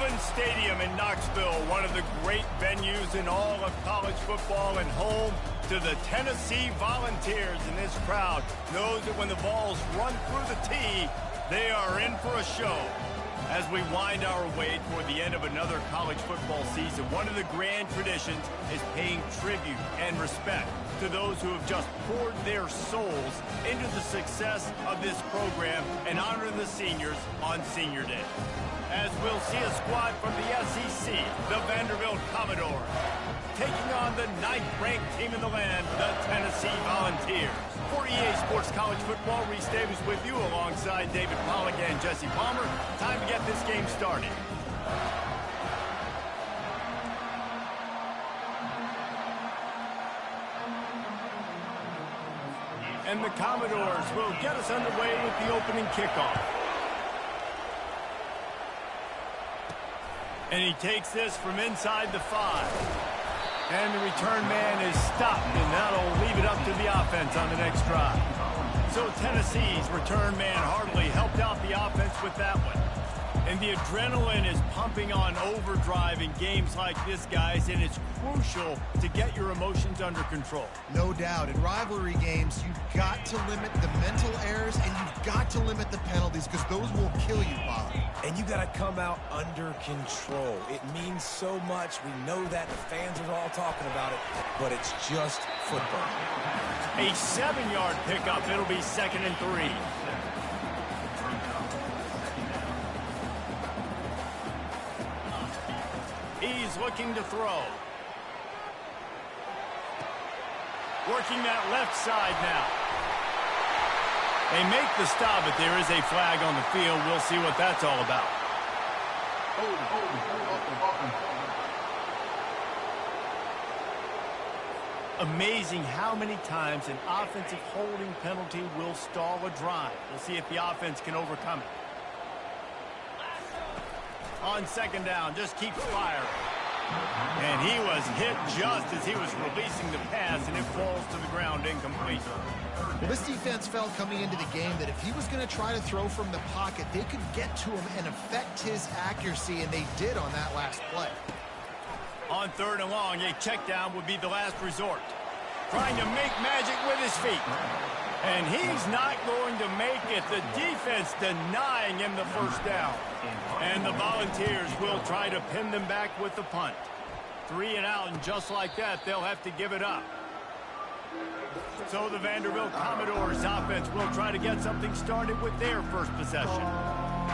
Neyland Stadium in Knoxville, one of the great venues in all of college football and home to the Tennessee Volunteers. And this crowd knows that when the balls run through the tee, they are in for a show. As we wind our way toward the end of another college football season, one of the grand traditions is paying tribute and respect to those who have just poured their souls into the success of this program and honor the seniors on Senior Day. As we'll see a squad from the SEC, the Vanderbilt Commodores, taking on the 9th-ranked team in the land, the Tennessee Volunteers. For EA Sports College Football, Reese Davis with you alongside David Pollack and Jesse Palmer. Time to get this game started. And the Commodores will get us underway with the opening kickoff. And he takes this from inside the 5. And the return man is stopped, and that'll leave it up to the offense on the next drive. So Tennessee's return man hardly helped out the offense with that one. And the adrenaline is pumping on overdrive in games like this, guys, and it's crucial to get your emotions under control. No doubt. In rivalry games, you've got to limit the mental errors, and you've got to limit the penalties, because those will kill you, Bob. And you got to come out under control. It means so much. We know that. The fans are all talking about it, but it's just football. A 7-yard pickup. It'll be 2nd and 3. He's looking to throw. Working that left side now. They make the stop, but there is a flag on the field. We'll see what that's all about. Amazing how many times an offensive holding penalty will stall a drive. We'll see if the offense can overcome it. On 2nd down, just keeps firing. And he was hit just as he was releasing the pass, and it falls to the ground incomplete. Well, this defense felt coming into the game that if he was going to try to throw from the pocket, they could get to him and affect his accuracy, and they did on that last play. On 3rd and long, a check down would be the last resort. Trying to make magic with his feet. And he's not going to make it. The defense denying him the first down. And the Volunteers will try to pin them back with the punt. 3 and out, and just like that, they'll have to give it up. So the Vanderbilt Commodores offense will try to get something started with their first possession.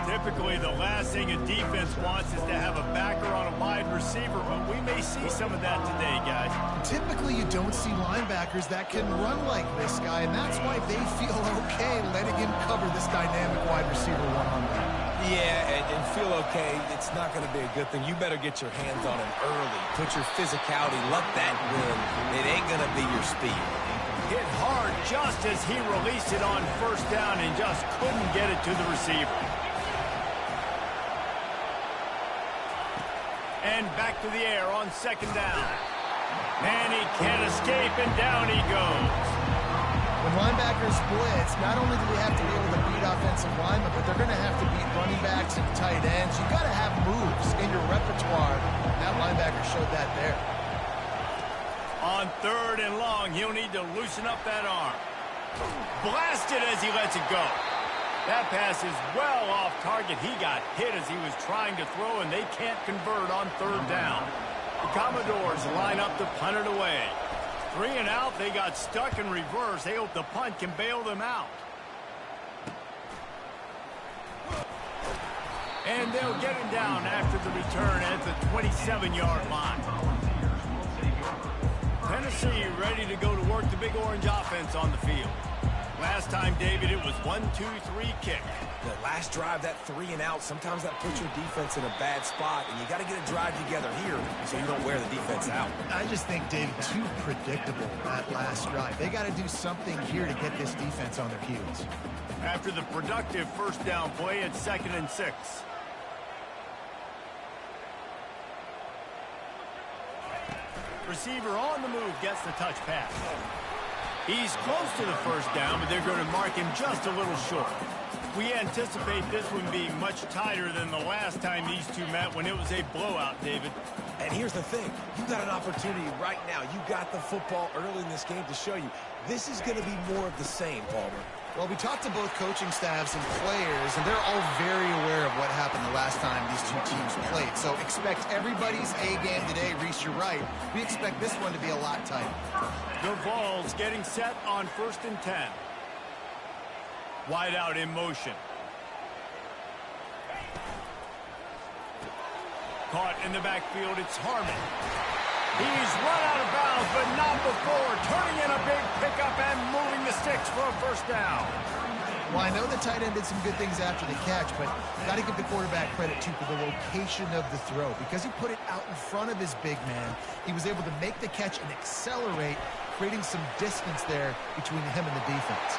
Typically, the last thing a defense wants is to have a backer on a wide receiver, but we may see some of that today, guys. Typically, you don't see linebackers that can run like this guy, and that's why they feel okay letting him cover this dynamic wide receiver one-on-one. Yeah, and feel okay, it's not going to be a good thing. You better get your hands on him early. Put your physicality, let that win. It ain't going to be your speed. Hit hard just as he released it on 1st down and just couldn't get it to the receiver. And back to the air on 2nd down. And he can't escape, and down he goes. When linebackers blitz, not only do they have to be able to beat offensive linemen, but they're going to have to beat running backs and tight ends. You've got to have moves in your repertoire. That linebacker showed that there. On 3rd and long, he'll need to loosen up that arm. Blasted as he lets it go. That pass is well off target. He got hit as he was trying to throw, and they can't convert on 3rd down. The Commodores line up to punt it away. 3 and out, they got stuck in reverse. They hope the punt can bail them out. And they'll get him down after the return at the 27-yard line. Tennessee ready to go to work the Big Orange offense on the field. Last time, David, it was 1-2-3 kick. The last drive, that 3 and out, sometimes that puts your defense in a bad spot, and you got to get a drive together here so you don't wear the defense out. I just think, David, too predictable that last drive. They got to do something here to get this defense on their heels. After the productive 1st down play, it's 2nd and 6. Receiver on the move gets the touch pass. He's close to the 1st down, but they're going to mark him just a little short. We anticipate this one being much tighter than the last time these two met when it was a blowout, David. And here's the thing. You got an opportunity right now. You got the football early in this game to show you. This is going to be more of the same, Palmer. Well, we talked to both coaching staffs and players, and they're all very aware of what happened the last time these two teams played. So expect everybody's A game today. Reese, you're right. We expect this one to be a lot tighter. The Vols getting set on 1st and 10. Wide out in motion. Caught in the backfield, it's Harmon. He's run out of bounds, but not before. Turning in a big pickup and moving the sticks for a first down. Well, I know the tight end did some good things after the catch, but got to give the quarterback credit, too, for the location of the throw. Because he put it out in front of his big man, he was able to make the catch and accelerate, creating some distance there between him and the defense.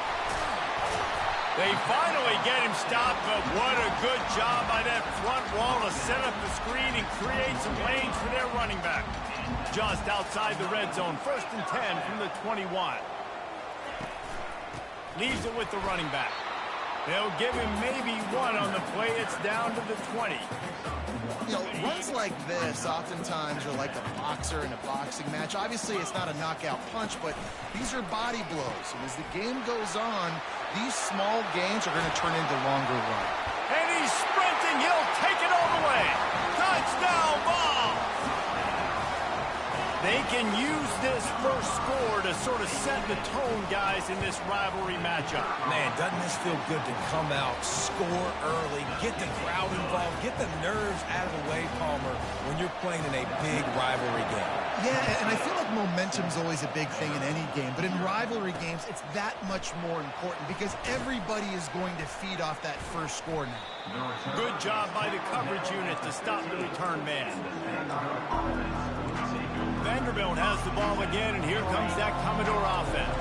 They finally get him stopped, but what a good job by that front wall to set up the screen and create some lanes for their running back. Just outside the red zone, 1st and 10 from the 21. Leaves it with the running back. They'll give him maybe one on the play. It's down to the 20. You know, runs like this oftentimes are like a boxer in a boxing match. Obviously, it's not a knockout punch, but these are body blows. And as the game goes on, these small gains are going to turn into longer runs. And he's sprinting. He'll take it all the way. Touchdown ball. They can use this first score to sort of set the tone, guys, in this rivalry matchup. Man, doesn't this feel good to come out, score early, get the crowd involved, get the nerves out of the way, Palmer, when you're playing in a big rivalry game. Yeah, and I feel like momentum's always a big thing in any game, but in rivalry games, it's that much more important because everybody is going to feed off that first score now. Good job by the coverage unit to stop the return man. Vanderbilt has the ball again, and here comes that Commodore offense.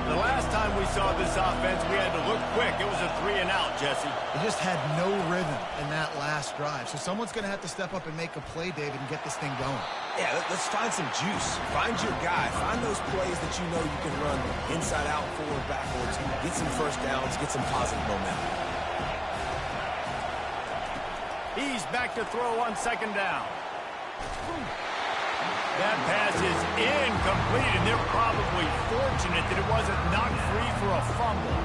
The last time we saw this offense, we had to look quick. It was a 3-and-out, Jesse. They just had no rhythm in that last drive. So someone's going to have to step up and make a play, David, and get this thing going. Yeah, let's find some juice. Find your guy. Find those plays that you know you can run inside out, forward, backwards. Get some first downs. Get some positive momentum. He's back to throw on 2nd down. That pass is incomplete, and they're probably fortunate that it wasn't knocked free for a fumble.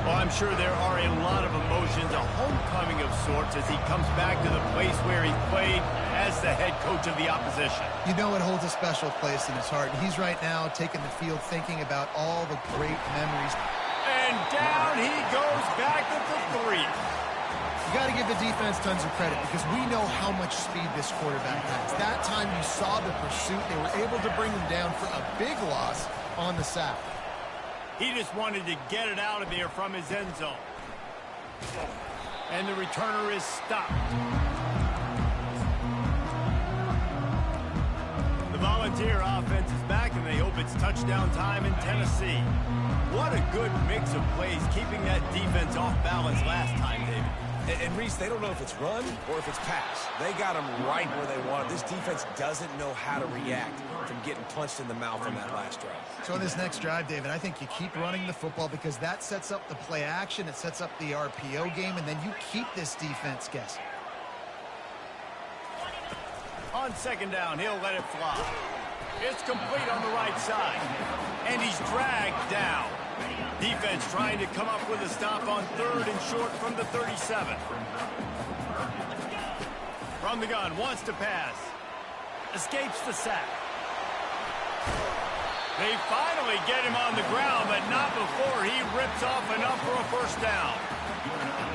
Well, I'm sure there are a lot of emotions, a homecoming of sorts, as he comes back to the place where he played as the head coach of the opposition. You know it holds a special place in his heart. He's right now taking the field thinking about all the great memories. And down he goes back at the 3. You got to give the defense tons of credit because we know how much speed this quarterback has. That time you saw the pursuit. They were able to bring him down for a big loss on the sack. He just wanted to get it out of there from his end zone. And the returner is stopped. The Volunteer offense is back, and they hope it's touchdown time in Tennessee. What a good mix of plays, keeping that defense off balance last time, David. And Reese, they don't know if it's run or if it's pass. They got them right where they want it. This defense doesn't know how to react from getting punched in the mouth on that last drive. So on this next drive, David, I think you keep running the football because that sets up the play action, it sets up the RPO game, and then you keep this defense guessing. On 2nd down, he'll let it fly. It's complete on the right side. And he's dragged down. Defense trying to come up with a stop on 3rd and short from the 37. From the gun, wants to pass. Escapes the sack. They finally get him on the ground, but not before he rips off enough for a first down.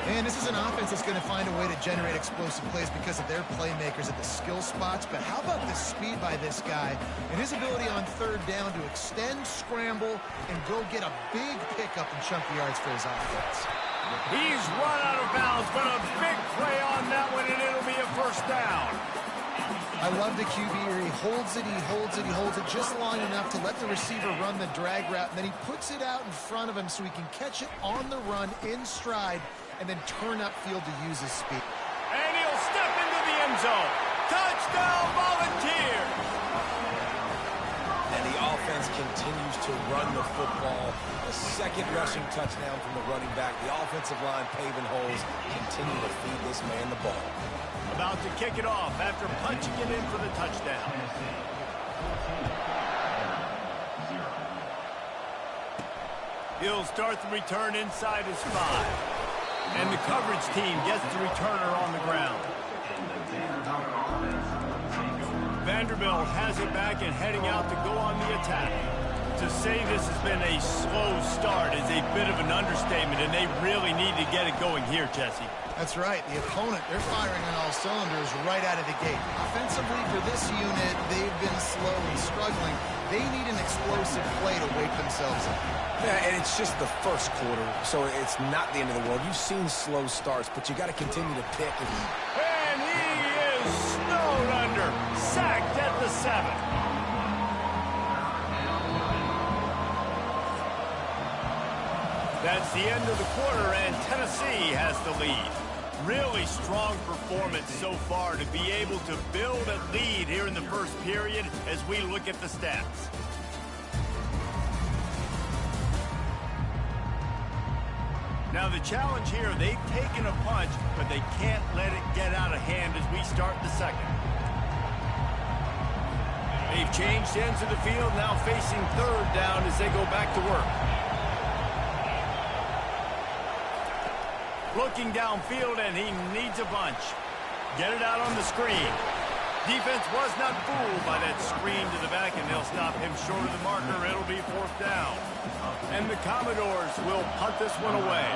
And this is an offense that's going to find a way to generate explosive plays because of their playmakers at the skill spots. But how about the speed by this guy and his ability on 3rd down to extend, scramble, and go get a big pickup and chunky yards for his offense. He's run out of bounds, but a big play on that one, and it'll be a first down. I love the QB here. He holds it, he holds it, he holds it just long enough to let the receiver run the drag route, and then he puts it out in front of him so he can catch it on the run in stride and then turn upfield to use his speed. And he'll step into the end zone. Touchdown, Volunteers! And the offense defense continues to run the football. A second rushing touchdown from the running back. The offensive line paving holes. Continue to feed this man the ball. About to kick it off after punching it in for the touchdown. He'll start the return inside his 5. And the coverage team gets the returner on the ground. Vanderbilt has it back and heading out to go on the attack. To say this has been a slow start is a bit of an understatement, and they really need to get it going here, Jesse. That's right. The opponent, they're firing on all cylinders right out of the gate. Offensively, for this unit, they've been slow and struggling. They need an explosive play to wake themselves up. Yeah, and it's just the first quarter, so it's not the end of the world. You've seen slow starts, but you got to continue to pick. And he is snowed under, sacked at the 7. That's the end of the quarter, and Tennessee has the lead. Really strong performance so far to be able to build a lead here in the first period as we look at the stats. Now the challenge here, they've taken a punch, but they can't let it get out of hand as we start the second. They've changed ends of the field, now facing third down as they go back to work. Looking downfield, and he needs a bunch. Get it out on the screen. Defense was not fooled by that screen to the back, and they'll stop him short of the marker. It'll be 4th down. And the Commodores will punt this one away.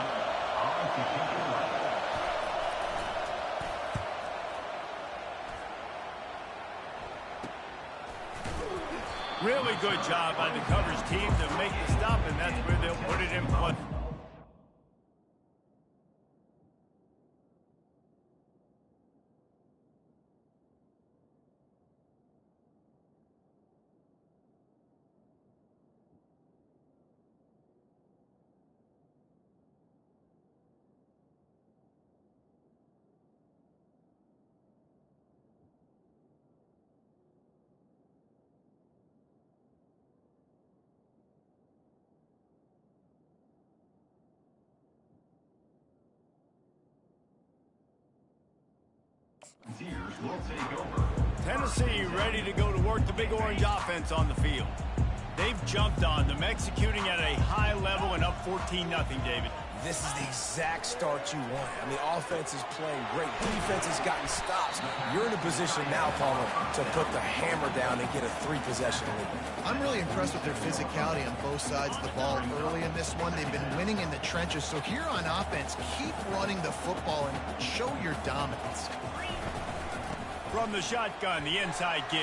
Really good job by the coverage team to make the stop, and that's where they'll put it in play. Tennessee ready to go to work the Big Orange offense on the field. They've jumped on them, executing at a high level and up 14-0, David. This is the exact start you want. I mean, offense is playing great. Defense has gotten stops. You're in a position now, Palmer, to put the hammer down and get a 3-possession lead. I'm really impressed with their physicality on both sides of the ball early in this one. They've been winning in the trenches. So here on offense, keep running the football and show your dominance. From the shotgun, the inside give.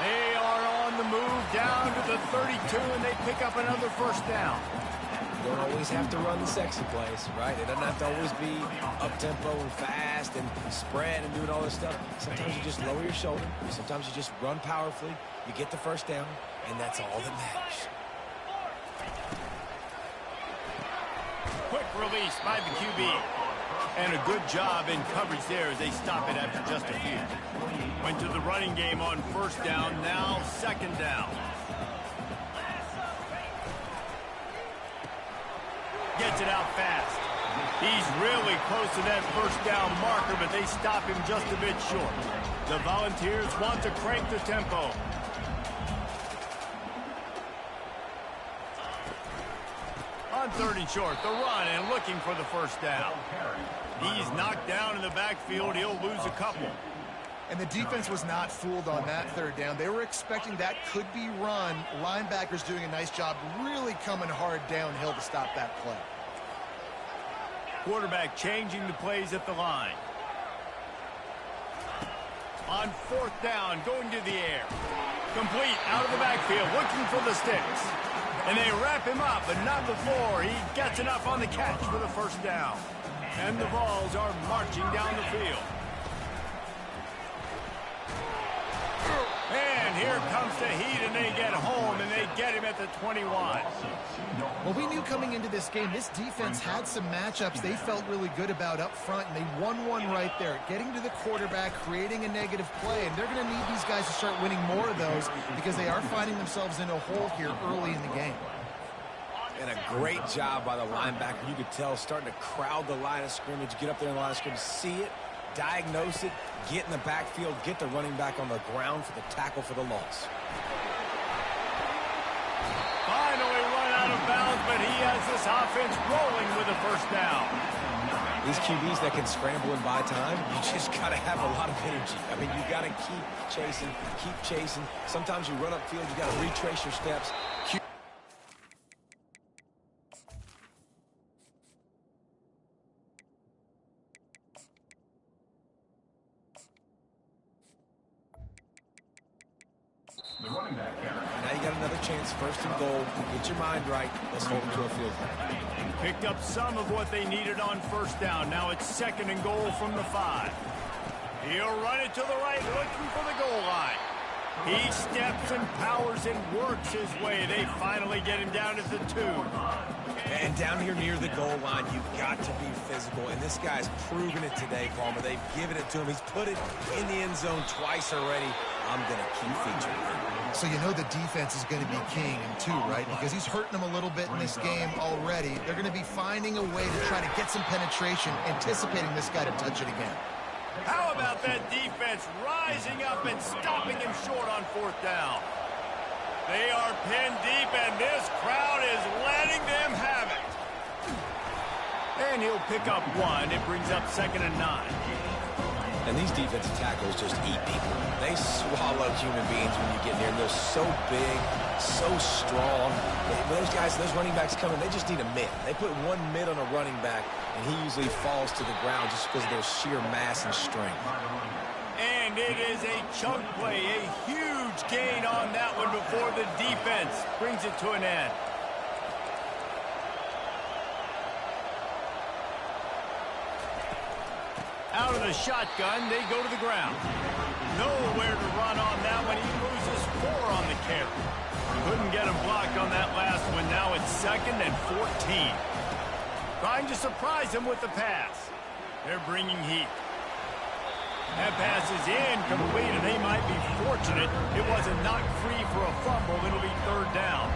They are on the move down to the 32, and they pick up another 1st down. You don't always have to run the sexy plays, right? It doesn't have to always be up-tempo and fast and spread and doing all this stuff. Sometimes you just lower your shoulder. Sometimes you just run powerfully. You get the 1st down, and that's all that matters. Quick release by the QB. And a good job in coverage there as they stop it after just a few. Went to the running game on 1st down, now 2nd down. Gets it out fast. He's really close to that 1st down marker, but they stop him just a bit short. The Volunteers want to crank the tempo. On 3rd and short, the run and looking for the 1st down. He's knocked down in the backfield. He'll lose a couple. And the defense was not fooled on that 3rd down. They were expecting that could be run. Linebackers doing a nice job really coming hard downhill to stop that play. Quarterback changing the plays at the line. On 4th down, going to the air. Complete out of the backfield, looking for the sticks. And they wrap him up, but not before he gets enough on the catch for the 1st down. And the balls are marching down the field. And here comes the heat, and they get home, and they get him at the 21. Well, we knew coming into this game, this defense had some matchups they felt really good about up front, and they won one right there, getting to the quarterback, creating a negative play, and they're going to need these guys to start winning more of those because they are finding themselves in a hole here early in the game. And a great job by the linebacker. You could tell starting to crowd the line of scrimmage, get up there in the line of scrimmage, see it, diagnose it, get in the backfield, get the running back on the ground for the tackle for the loss. Finally run out of bounds, but he has this offense rolling with a first down. These QBs that can scramble and buy time, you just got to have a lot of energy. I mean, you got to keep chasing, keep chasing. Sometimes you run upfield, you got to retrace your steps. Now you got another chance, first and goal. Get your mind right. Let's hold them to a field goal. Picked up some of what they needed on first down. Now it's second and goal from the 5. He'll run it to the right, looking for the goal line. He steps and powers and works his way. They finally get him down at the 2. And down here near the goal line, you've got to be physical. And this guy's proven it today, Palmer. They've given it to him. He's put it in the end zone twice already. I'm going to keep featuring him. So you know the defense is going to be king in 2, right? Because he's hurting them a little bit in this game already. They're going to be finding a way to try to get some penetration, anticipating this guy to touch it again. How about that defense rising up and stopping him short on fourth down? They are pinned deep, and this crowd is letting them have it. And he'll pick up 1. It brings up second and 9. And these defensive tackles just eat people. They swallow human beings when you get near them. They're so big, so strong. Those guys, those running backs coming, they just need a mid. They put one mid on a running back, and he usually falls to the ground just because of their sheer mass and strength. And it is a chunk play, a huge gain on that one before the defense brings it to an end. Out of the shotgun, they go to the ground. Nowhere to run on that one. He loses 4 on the carry. Couldn't get him blocked on that last one. Now it's second and 14. Trying to surprise him with the pass. They're bringing heat. That pass is incomplete, and they might be fortunate it wasn't knocked free for a fumble. It'll be third down.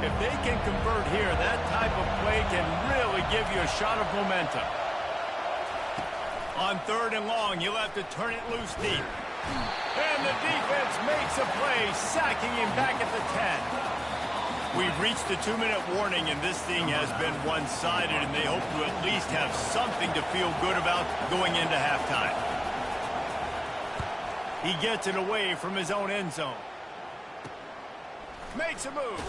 If they can convert here, that type of play can really give you a shot of momentum. On third and long, you'll have to turn it loose deep. And the defense makes a play, sacking him back at the 10. We've reached the 2-minute warning, and this thing has been one-sided, and they hope to at least have something to feel good about going into halftime. He gets it away from his own end zone. Makes a move.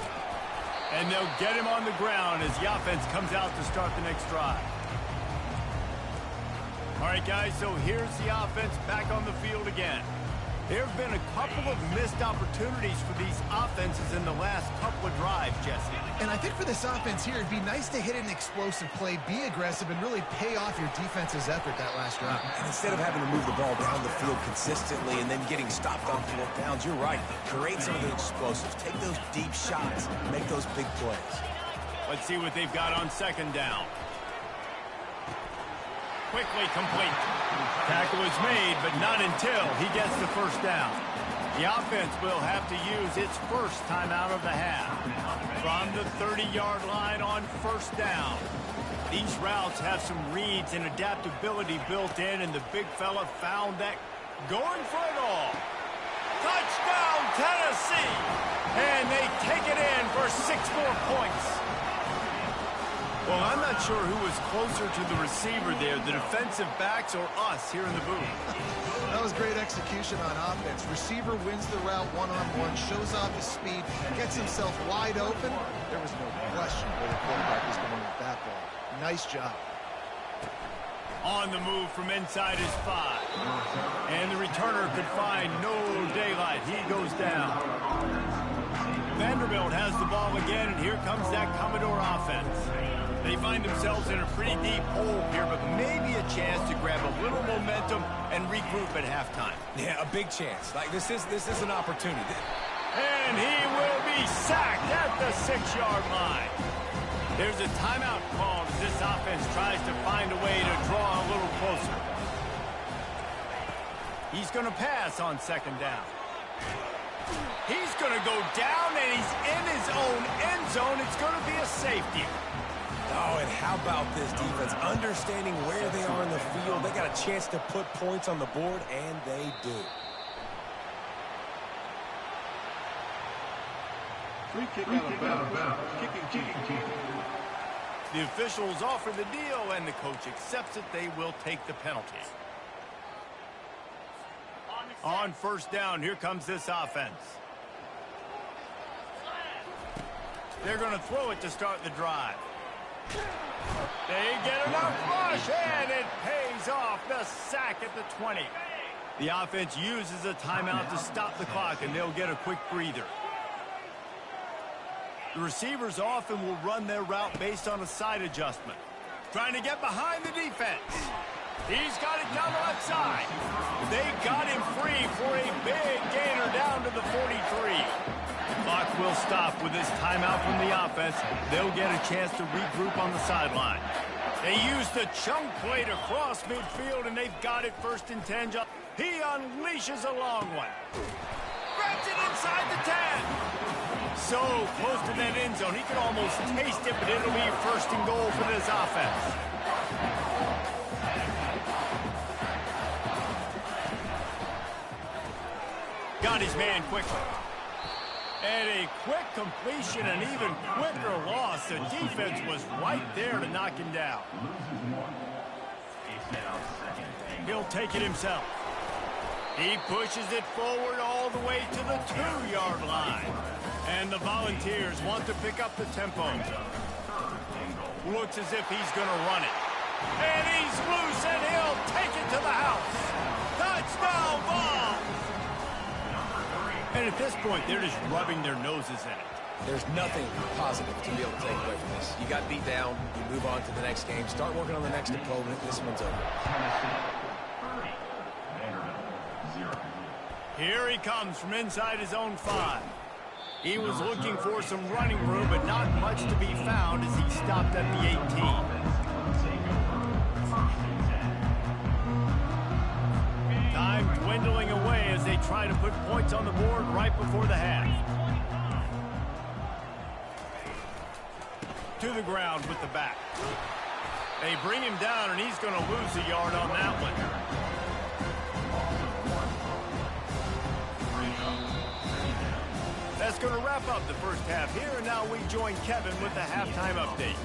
And they'll get him on the ground as the offense comes out to start the next drive. All right, guys, so here's the offense back on the field again. There have been a couple of missed opportunities for these offenses in the last couple of drives, Jesse. And I think for this offense here, it'd be nice to hit an explosive play, be aggressive, and really pay off your defense's effort that last drive. And instead of having to move the ball down the field consistently and then getting stopped on 4 downs, you're right. Create some of the explosives. Take those deep shots. Make those big plays. Let's see what they've got on second down. Quickly complete. Tackle is made, but not until he gets the first down. The offense will have to use its first time out of the half. From the 30-yard line on first down. These routes have some reads and adaptability built in, and the big fella found that going for it all. Touchdown, Tennessee! And they take it in for 6 more points. Well, I'm not sure who was closer to the receiver there, the defensive backs or us here in the booth. That was great execution on offense. Receiver wins the route one-on-one, shows off his speed, gets himself wide open. There was no question where the quarterback was going with that ball. Nice job. On the move from inside his 5. And the returner could find no daylight. He goes down. Vanderbilt has the ball again, and here comes that Commodore offense. They find themselves in a pretty deep hole here, but maybe a chance to grab a little momentum and regroup at halftime. Yeah, a big chance. Like, this is an opportunity. And he will be sacked at the 6-yard line. There's a timeout called as this offense tries to find a way to draw a little closer. He's going to pass on second down. He's going to go down, and he's in his own end zone. It's going to be a safety. Oh, and how about this defense? Understanding where they are in the field. They got a chance to put points on the board, and they do. Free kick out of bounds. Kicking. The officials offer the deal, and the coach accepts it. They will take the penalty. On first down, here comes this offense. They're going to throw it to start the drive. They get enough rush, and it pays off. The sack at the 20. The offense uses a timeout to stop the clock, and they'll get a quick breather. The receivers often will run their route based on a side adjustment. Trying to get behind the defense. He's got it down the left side. They got him free for a big gainer down to the 43. Clock will stop with this timeout from the offense. They'll get a chance to regroup on the sideline. They used the chunk play to cross midfield, and they've got it first and 10. He unleashes a long one. Grabs it inside the 10. So close to that end zone, he could almost taste it, but it'll be first and goal for this offense. Got his man quickly. And a quick completion, an even quicker loss. The defense was right there to knock him down. He'll take it himself. He pushes it forward all the way to the 2-yard line. And the Volunteers want to pick up the tempo. Looks as if he's going to run it. And he's loose, and he'll take it to the house. Touchdown ball! And at this point, they're just rubbing their noses in it. There's nothing positive to be able to take away from this. You got beat down, you move on to the next game, start working on the next opponent. This one's over. Here he comes from inside his own 5. He was looking for some running room, but not much to be found as he stopped at the 18. Time dwindling away as they try to put points on the board right before the half. To the ground with the back. They bring him down, and he's going to lose a yard on that one. That's going to wrap up the first half here, and now we join Kevin with the halftime update.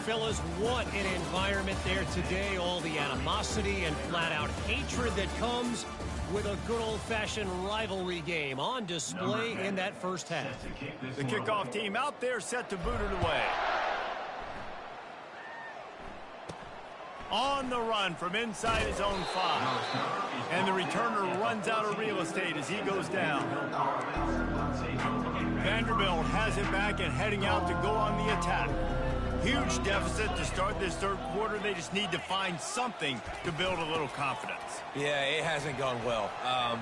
Fellas, what an environment there today. All the animosity and flat-out hatred that comes with a good old-fashioned rivalry game on display in that first half. The kickoff team out there set to boot it away. On the run from inside his own 5. And the returner runs out of real estate as he goes down. Vanderbilt has it back and heading out to go on the attack. Huge deficit to start this third quarter. They just need to find something to build a little confidence. Yeah, it hasn't gone well.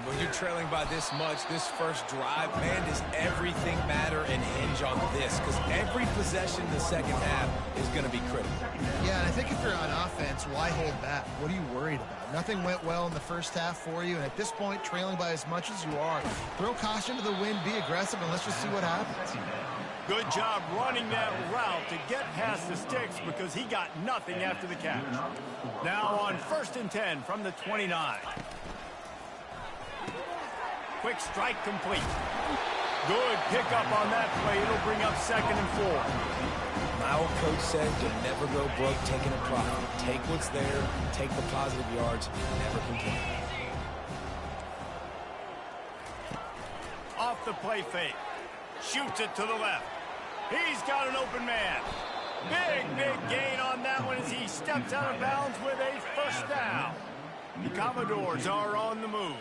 When you're trailing by this much, this first drive, man, does everything matter and hinge on this? Because every possession in the second half is going to be critical. Yeah, and I think if you're on offense, why hold back? What are you worried about? Nothing went well in the first half for you, and at this point, trailing by as much as you are, throw caution to the wind, be aggressive, and let's just see what happens. Good job running that route to get past the sticks because he got nothing after the catch. Now on first and 10 from the 29. Quick strike complete. Good pickup on that play. It'll bring up second and 4. My old coach said you never go broke taking a profit. Take what's there, take the positive yards, never complain. Off the play fake. Shoots it to the left. He's got an open man. Big gain on that one as he steps out of bounds with a first down. The Commodores are on the move.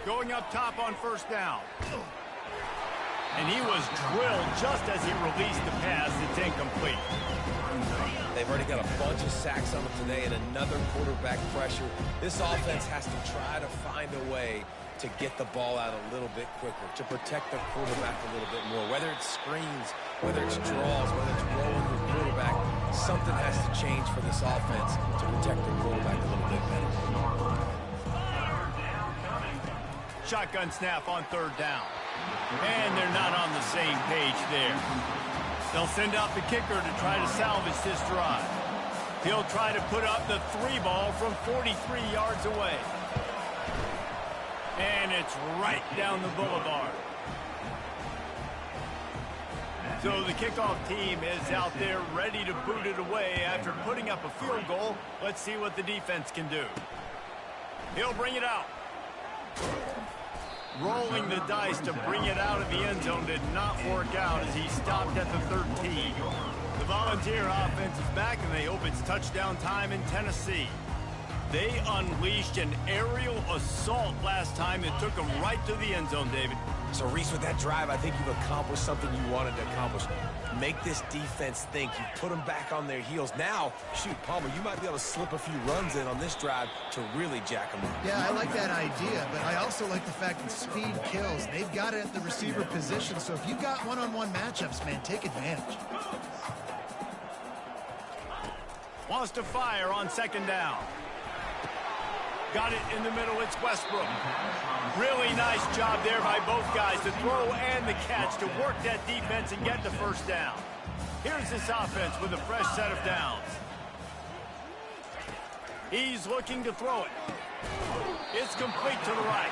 Going up top on first down. And he was drilled just as he released the pass. It's incomplete. They've already got a bunch of sacks on them today and another quarterback pressure. This offense has to try to find a way to get the ball out a little bit quicker, to protect the quarterback a little bit more. Whether it's screens, whether it's draws, whether it's rolling the quarterback, something has to change for this offense to protect the quarterback a little bit better. Shotgun snap on third down. And they're not on the same page there. They'll send out the kicker to try to salvage this drive. He'll try to put up the 3-ball from 43 yards away. And it's right down the boulevard. So the kickoff team is out there ready to boot it away after putting up a field goal. Let's see what the defense can do. He'll bring it out. Rolling the dice to bring it out of the end zone did not work out as he stopped at the 13. The Volunteer offense is back, and they hope it's touchdown time in Tennessee. They unleashed an aerial assault last time that took them right to the end zone, David. So, Reese, with that drive, I think you've accomplished something you wanted to accomplish. Make this defense think. You put them back on their heels. Now, shoot, Palmer, you might be able to slip a few runs in on this drive to really jack them up. Yeah, I like that idea, but I also like the fact that speed kills. They've got it at the receiver position, so if you've got one-on-one matchups, man, take advantage. Wants to fire on second down. Got it in the middle. It's Westbrook. Really nice job there by both guys, the throw and the catch, to work that defense and get the first down. Here's this offense with a fresh set of downs. He's looking to throw it. It's complete to the right.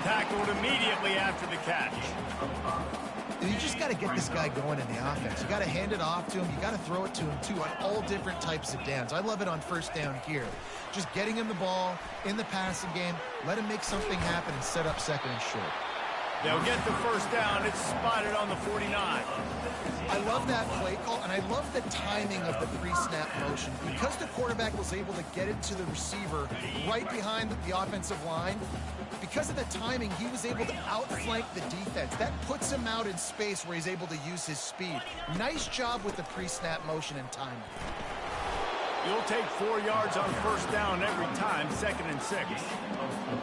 Tackled immediately after the catch. You just got to get this guy going in the offense. You got to hand it off to him. You got to throw it to him, too, on all different types of downs. I love it on first down here. Just getting him the ball in the passing game, let him make something happen and set up second and short. They'll get the first down. It's spotted on the 49. I love that play call, and I love the timing of the pre-snap motion. Because the quarterback was able to get it to the receiver right behind the offensive line, because of the timing, he was able to outflank the defense. That puts him out in space where he's able to use his speed. Nice job with the pre-snap motion and timing. You'll take 4 yards on first down every time, 2nd and 6.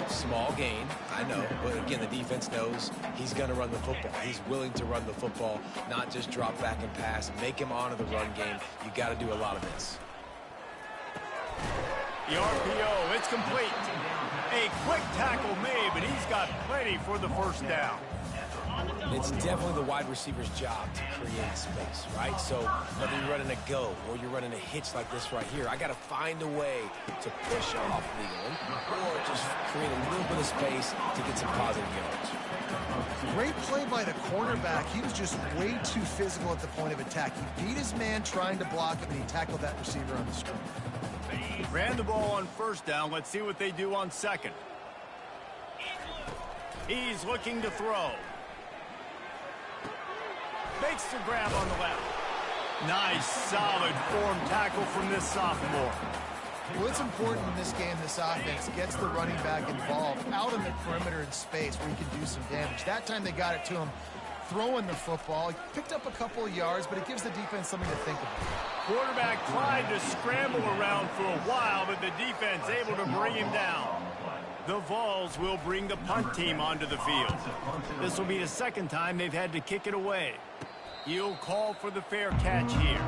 Small gain, I know, but again, the defense knows he's going to run the football. He's willing to run the football, not just drop back and pass, make him honor the run game. You got to do a lot of this. The RPO, it's complete. A quick tackle made, but he's got plenty for the first down. It's definitely the wide receiver's job to create space, right? So whether you're running a go or you're running a hitch like this right here, I got to find a way to push off legally or just create a little bit of space to get some positive yards. Great play by the cornerback. He was just way too physical at the point of attack. He beat his man trying to block him, and he tackled that receiver on the screen. Ran the ball on first down. Let's see what they do on second. He's looking to throw. Makes the grab on the left. Nice, solid form tackle from this sophomore. Well, it's important in this game, this offense gets the running back involved out on the perimeter in space where he can do some damage. That time they got it to him throwing the football. He picked up a couple of yards, but it gives the defense something to think about. Quarterback tried to scramble around for a while, but the defense able to bring him down. The Vols will bring the punt team onto the field. This will be the second time they've had to kick it away. He'll call for the fair catch here.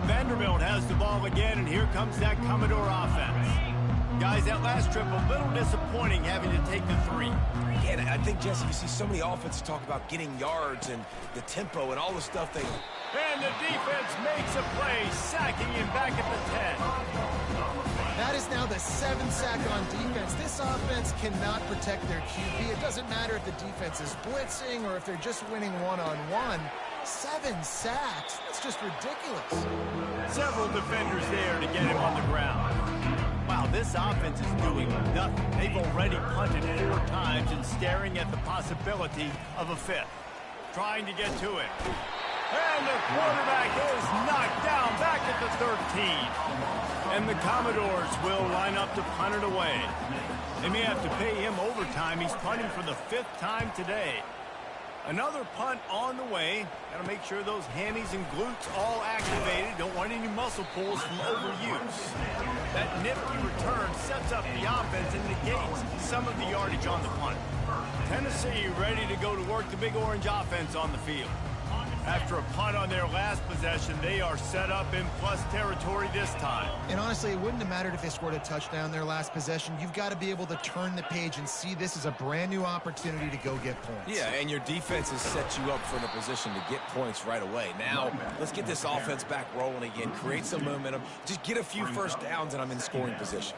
Vanderbilt has the ball again, and here comes that Commodore offense. Guys, that last trip a little disappointing having to take the 3. And I think, Jesse, you see so many offenses talk about getting yards and the tempo and all the stuff they... And the defense makes a play, sacking him back at the 10. That is now the 7th sack on defense. This offense cannot protect their QB. It doesn't matter if the defense is blitzing or if they're just winning one-on-one. 7 sacks. That's just ridiculous. Several defenders there to get him on the ground. Wow, this offense is doing nothing. They've already punted 4 times and staring at the possibility of a 5th. Trying to get to it. And the quarterback is knocked down back at the 13. And the Commodores will line up to punt it away. They may have to pay him overtime. He's punting for the 5th time today. Another punt on the way. Got to make sure those hammies and glutes all activated. Don't want any muscle pulls from overuse. That nifty return sets up the offense and negates some of the yardage on the punt. Tennessee ready to go to work the Big Orange offense on the field. After a punt on their last possession, they are set up in plus territory this time. And honestly, it wouldn't have mattered if they scored a touchdown their last possession. You've got to be able to turn the page and see this as a brand new opportunity to go get points. Yeah, and your defense has set you up for the position to get points right away. Now, let's get this offense back rolling again, create some momentum, just get a few first downs, and I'm in scoring position.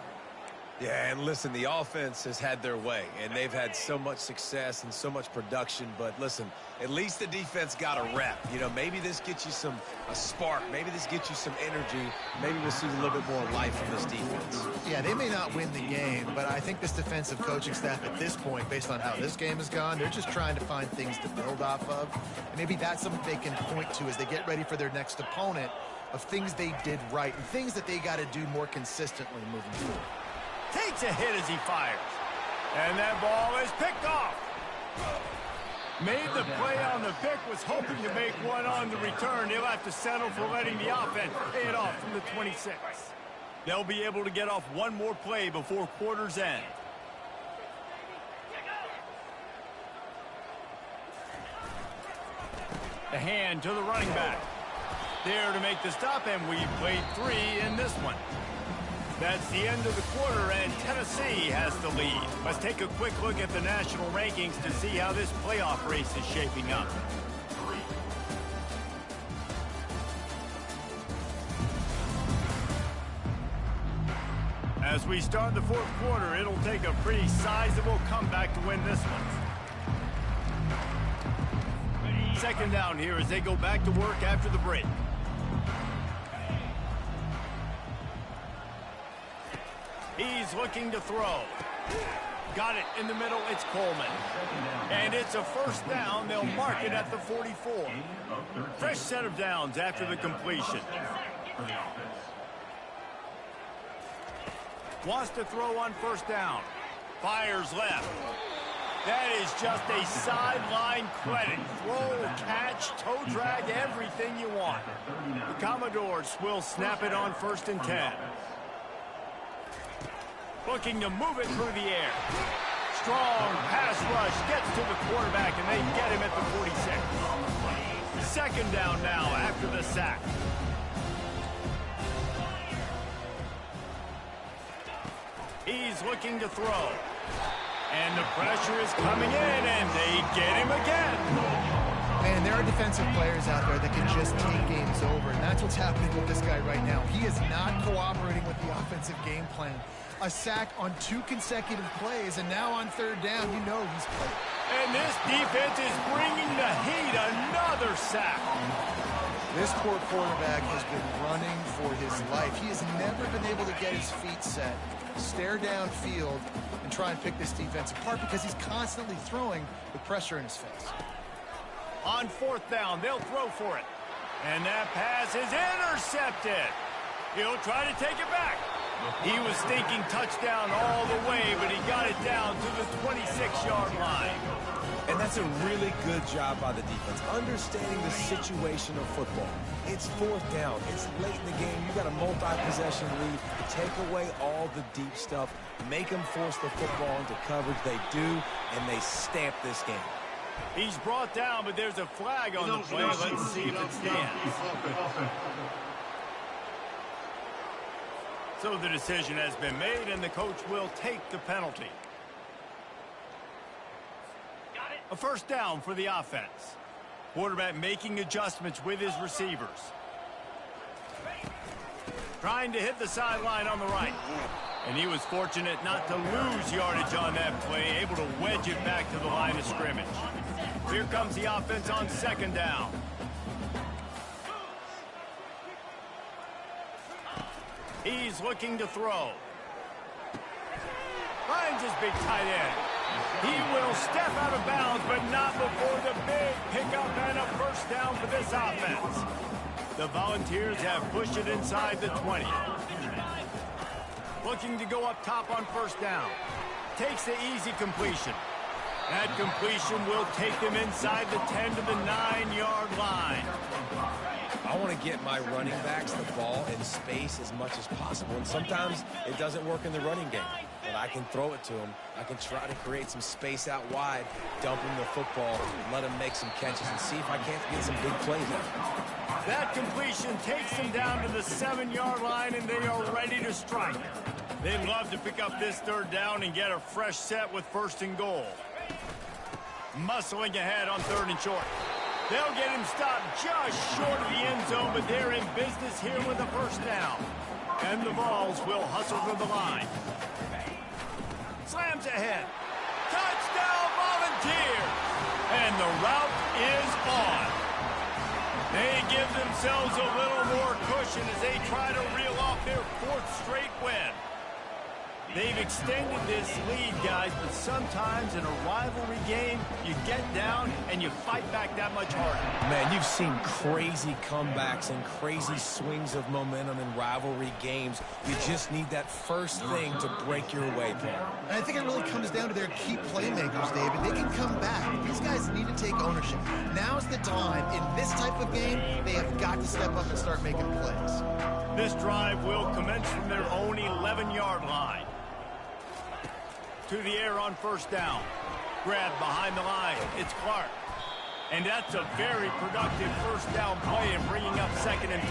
Yeah, and listen, the offense has had their way, and they've had so much success and so much production. But listen, at least the defense got a rep. You know, maybe this gets you a spark. Maybe this gets you some energy. Maybe we'll see a little bit more life from this defense. Yeah, they may not win the game, but I think this defensive coaching staff at this point, based on how this game has gone, they're just trying to find things to build off of. And maybe that's something they can point to as they get ready for their next opponent, of things they did right and things that they got to do more consistently moving forward. Takes a hit as he fires. And that ball is picked off. Made the play on the pick, was hoping to make one on the return. He'll have to settle for letting the offense pay it off from the 26. They'll be able to get off one more play before quarter's end. The hand to the running back. There to make the stop, and we played 3 in this one. That's the end of the quarter, and Tennessee has the lead. Let's take a quick look at the national rankings to see how this playoff race is shaping up. As we start the 4th quarter, it'll take a pretty sizable comeback to win this one. 2nd down here as they go back to work after the break. He's looking to throw. Got it in the middle. It's Coleman. And it's a 1st down. They'll mark it at the 44. Fresh set of downs after the completion. Wants to throw on 1st down. Fires left. That is just a sideline credit. Throw, catch, toe drag, everything you want. The Commodores will snap it on 1st and 10. Looking to move it through the air. Strong pass rush gets to the quarterback, and they get him at the 46. 2nd down now after the sack. He's looking to throw. And the pressure is coming in, and they get him again. Man, there are defensive players out there that can just take games over, and that's what's happening with this guy right now. He is not cooperating with the offensive game plan. A sack on 2 consecutive plays, and now on 3rd down, you know he's playing. And this defense is bringing the heat. Another sack. This poor quarterback has been running for his life. He has never been able to get his feet set, stare downfield, and try and pick this defense apart because he's constantly throwing with pressure in his face. On 4th down, they'll throw for it. And that pass is intercepted. He'll try to take it back. He was thinking touchdown all the way, but he got it down to the 26-yard line. And that's a really good job by the defense, understanding the situation of football. It's 4th down. It's late in the game. You got a multi-possession lead. Take away all the deep stuff. Make them force the football into coverage. They do, and they stamp this game. He's brought down, but there's a flag on the play. Let's see if it stands. So the decision has been made, and the coach will take the penalty. A 1st down for the offense. Quarterback making adjustments with his receivers. Trying to hit the sideline on the right. And he was fortunate not to lose yardage on that play, able to wedge it back to the line of scrimmage. Here comes the offense on 2nd down. He's looking to throw. Finds his big tight end. He will step out of bounds, but not before the big pickup and a first down for this offense. The Volunteers have pushed it inside the 20. Looking to go up top on first down. Takes the easy completion. That completion will take them inside the 10 to the 9-yard line. I want to get my running backs the ball in space as much as possible, and sometimes it doesn't work in the running game. But I can throw it to them. I can try to create some space out wide, dump him the football, let him make some catches, and see if I can't get some big plays out. That completion takes them down to the 7-yard line, and they are ready to strike. They'd love to pick up this third down and get a fresh set with first and goal. Muscling ahead on third and short. They'll get him stopped just short of the end zone, but they're in business here with a first down. And the Vols will hustle to the line. Slams ahead. Touchdown Volunteers! And the route is on. They give themselves a little more cushion as they try to reel off their 4th straight win. They've extended this lead, guys, but sometimes in a rivalry game, you get down and you fight back that much harder. Man, you've seen crazy comebacks and crazy swings of momentum in rivalry games. You just need that first thing to break your way, Paul. And I think it really comes down to their key playmakers, David. They can come back. These guys need to take ownership. Now's the time. In this type of game, they have got to step up and start making plays. This drive will commence from their own 11-yard line. To the air on first down. Grab behind the line. It's Clark. And that's a very productive first down play and bringing up 2nd and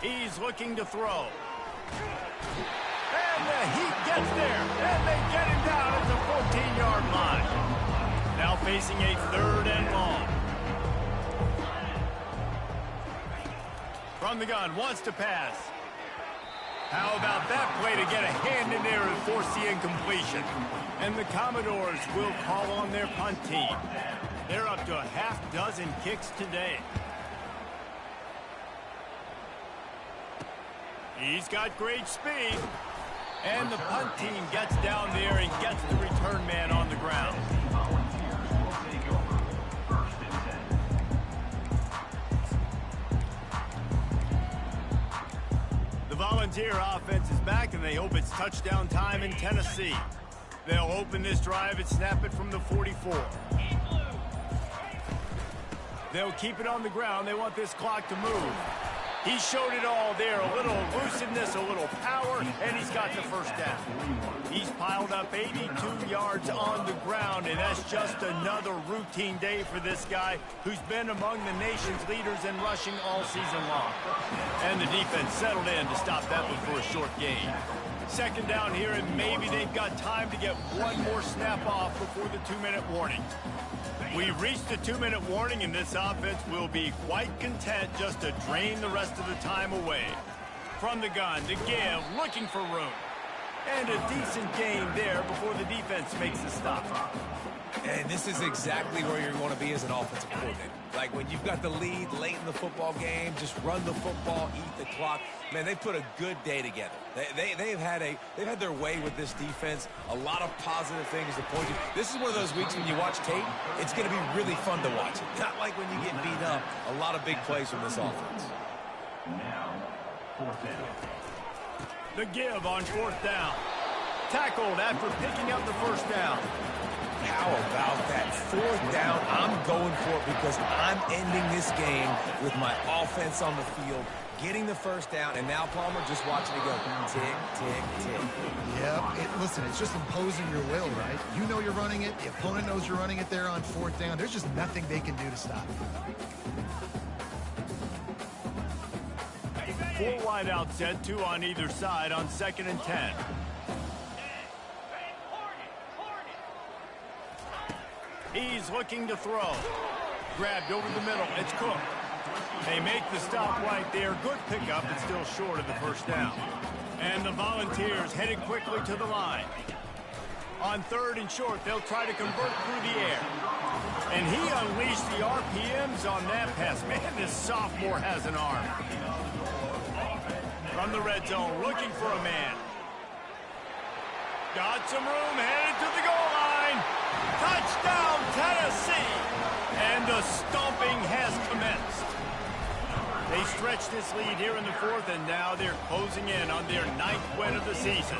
3. He's looking to throw. And the heat gets there. And they get him down at the 14-yard line. Now facing a 3rd and long. From the gun, wants to pass. How about that play to get a hand in there and force the incompletion? And the Commodores will call on their punt team. They're up to a half-dozen kicks today. He's got great speed. And the punt team gets down there and gets the return man on the ground. The Volunteer offense is back, and they hope it's touchdown time in Tennessee. They'll open this drive and snap it from the 44. They'll keep it on the ground. They want this clock to move. He showed it all there. A little elusiveness, a little power, and he's got the first down. He's piled up 82 yards on the ground, and that's just another routine day for this guy who's been among the nation's leaders in rushing all season long. And the defense settled in to stop that one for a short gain. 2nd down here, and maybe they've got time to get one more snap off before the 2-minute warning. We've reached the 2-minute warning, and this offense will be quite content just to drain the rest of the time away. From the gun, to give, looking for room. And a decent gain there before the defense makes the stop. And this is exactly where you want to be as an offensive coordinator. Like when you've got the lead late in the football game, just run the football, eat the clock. Man, they put a good day together. They've had their way with this defense. A lot of positive things to point to. This is one of those weeks when you watch tape, it's going to be really fun to watch. Not like when you get beat up. A lot of big plays from this offense. Now, 4th down. The give on 4th down. Tackled after picking up the first down. How about that 4th down? I'm going for it because I'm ending this game with my offense on the field, getting the first down, and now Palmer just watching it go tick, tick, tick. Yep. Listen, it's just imposing your will, right? You know you're running it. The opponent knows you're running it there on 4th down. There's just nothing they can do to stop it. 4 wide out set, 2 on either side on 2nd and 10. He's looking to throw. Grabbed over the middle. It's Cook. They make the stop right there. Good pickup, but still short of the first down. And the Volunteers headed quickly to the line. On 3rd and short, they'll try to convert through the air. And he unleashed the RPMs on that pass. Man, this sophomore has an arm. from the red zone, looking for a man. Got some room, headed to the goal line. Touchdown, Tennessee! And the stomping has commenced. They stretched this lead here in the fourth, and now they're closing in on their 9th win of the season.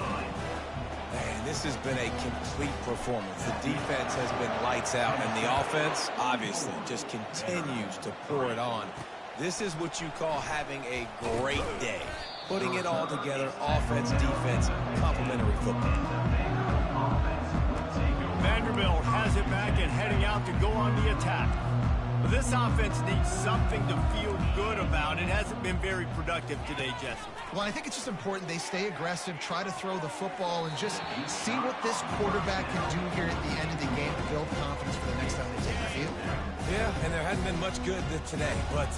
Man, this has been a complete performance. The defense has been lights out, and the offense, obviously, just continues to pour it on. This is what you call having a great day. Putting it all together, offense, defense, complementary football. Vanderbilt has it back and heading out to go on the attack. But this offense needs something to feel good about. It hasn't been very productive today, Jesse. Well, I think it's just important they stay aggressive, try to throw the football, and just see what this quarterback can do here at the end of the game to build confidence for the next time they take the field. Yeah, and there hasn't been much good today. But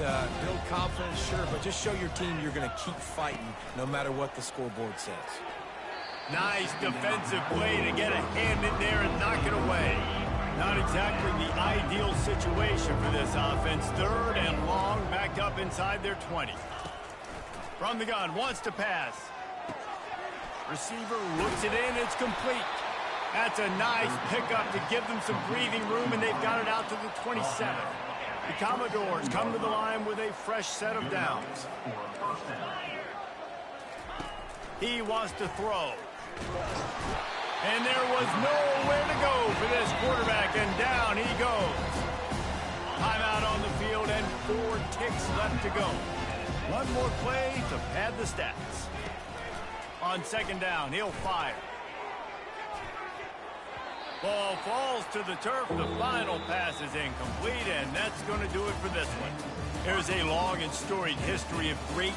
build confidence, sure, but just show your team you're going to keep fighting no matter what the scoreboard says. Nice defensive play to get a hand in there and knock it away. Not exactly the ideal situation for this offense. 3rd and long, backed up inside their 20. From the gun, wants to pass. Receiver looks it in, it's complete. That's a nice pickup to give them some breathing room, and they've got it out to the 27. The Commodores come to the line with a fresh set of downs. He wants to throw. And there was nowhere to go for this quarterback, and down he goes. Timeout on the field and 4 ticks left to go. One more play to pad the stats. On 2nd down, he'll fire. Ball falls to the turf. The final pass is incomplete, and that's going to do it for this one. There's a long and storied history of great